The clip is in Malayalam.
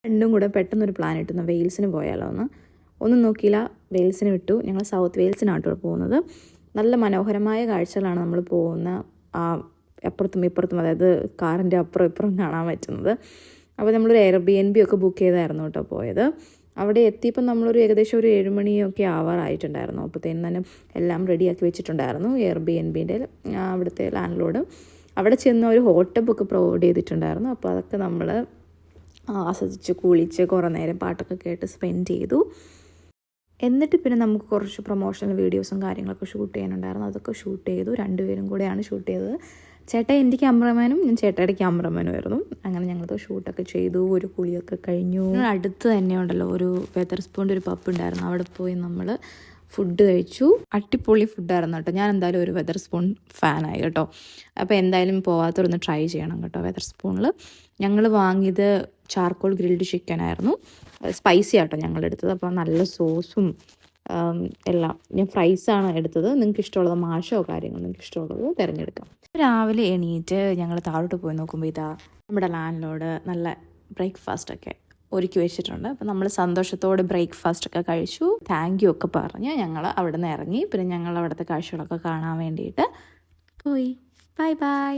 രണ്ടും കൂടെ പെട്ടെന്നൊരു പ്ലാൻ ഇട്ടുന്നു, വെയിൽസിന് പോയാലോ എന്ന്. ഒന്നും നോക്കിയില്ല, വെയിൽസിന് വിട്ടു. ഞങ്ങൾ സൗത്ത് വെയിൽസിനാട്ടോ പോകുന്നത്. നല്ല മനോഹരമായ കാഴ്ചകളാണ് നമ്മൾ പോകുന്ന അപ്പുറത്തും ഇപ്പുറത്തും, അതായത് കാറിൻ്റെ അപ്പുറം ഇപ്പുറം കാണാൻ പറ്റുന്നത്. അപ്പോൾ നമ്മളൊരു Airbnb ഒക്കെ ബുക്ക് ചെയ്തായിരുന്നു കേട്ടോ പോയത്. അവിടെ എത്തിയപ്പോൾ നമ്മളൊരു ഏകദേശം ഒരു 7 മണിയൊക്കെ ആവാറായിട്ടുണ്ടായിരുന്നു. അപ്പോഴത്തേനും തന്നെ എല്ലാം റെഡിയാക്കി വെച്ചിട്ടുണ്ടായിരുന്നു Airbnbൻ്റെ അവിടുത്തെ ലാൻഡ്. അവിടെ ചെന്ന് ഒരു ഹോട്ട് ടബൊക്കെ പ്രൊവൈഡ് ചെയ്തിട്ടുണ്ടായിരുന്നു. അപ്പോൾ അതൊക്കെ നമ്മൾ ആസ്വദിച്ച് കുളിച്ച് കുറേ നേരം പാട്ടൊക്കെ കേട്ട് സ്പെൻഡ് ചെയ്തു. എന്നിട്ട് പിന്നെ നമുക്ക് കുറച്ച് പ്രൊമോഷണൽ വീഡിയോസും കാര്യങ്ങളൊക്കെ ഷൂട്ട് ചെയ്യാനുണ്ടായിരുന്നു. അതൊക്കെ ഷൂട്ട് ചെയ്തു. 2 പേരും കൂടെയാണ് ഷൂട്ട് ചെയ്തത്. ചേട്ടാ എൻ്റെ ക്യാമറമാനും ഞാൻ ചേട്ടായുടെ ക്യാമറമാനും ആയിരുന്നു. അങ്ങനെ ഞങ്ങളത് ഷൂട്ടൊക്കെ ചെയ്തു. ഒരു കുളിയൊക്കെ കഴിഞ്ഞു. അടുത്ത് തന്നെ ഉണ്ടല്ലോ ഒരു വെതർസ്പൂണിൻ്റെ ഒരു പബ് ഉണ്ടായിരുന്നു. അവിടെ പോയി നമ്മൾ ഫുഡ് കഴിച്ചു. അടിപൊളി ഫുഡായിരുന്നു കേട്ടോ. ഞാൻ എന്തായാലും ഒരു വെതർസ്പൂൺ ഫാനായി കേട്ടോ. അപ്പോൾ എന്തായാലും പോകാത്തവരൊന്ന് ട്രൈ ചെയ്യണം കേട്ടോ വെതർസ്പൂണിൽ. ഞങ്ങൾ വാങ്ങിയത് ചാർക്കോൾ ഗ്രിൽഡ് ചിക്കൻ ആയിരുന്നു. സ്പൈസി ആട്ടോ ഞങ്ങളെടുത്തത്. അപ്പോൾ നല്ല സോസും എല്ലാം. ഞാൻ ഫ്രൈസാണ് എടുത്തത്. നിങ്ങൾക്ക് ഇഷ്ടമുള്ളത് മാഷോ കാര്യങ്ങൾ നിങ്ങൾക്ക് ഇഷ്ടമുള്ളത് തിരഞ്ഞെടുക്കാം. രാവിലെ എണീറ്റ് ഞങ്ങൾ താഴോട്ട് പോയി നോക്കുമ്പോൾ ഇതാ നമ്മുടെ ലാൻഡ് നല്ല ബ്രേക്ക്ഫാസ്റ്റൊക്കെ ഒരുക്കി വെച്ചിട്ടുണ്ട്. അപ്പോൾ നമ്മൾ സന്തോഷത്തോടെ ബ്രേക്ക്ഫാസ്റ്റൊക്കെ കഴിച്ചു. താങ്ക് യു ഒക്കെ പറഞ്ഞ് ഞങ്ങൾ അവിടെ നിന്ന് ഇറങ്ങി. പിന്നെ ഞങ്ങൾ അവിടുത്തെ കാഴ്ചകളൊക്കെ കാണാൻ വേണ്ടിയിട്ട് പോയി. Bye bye.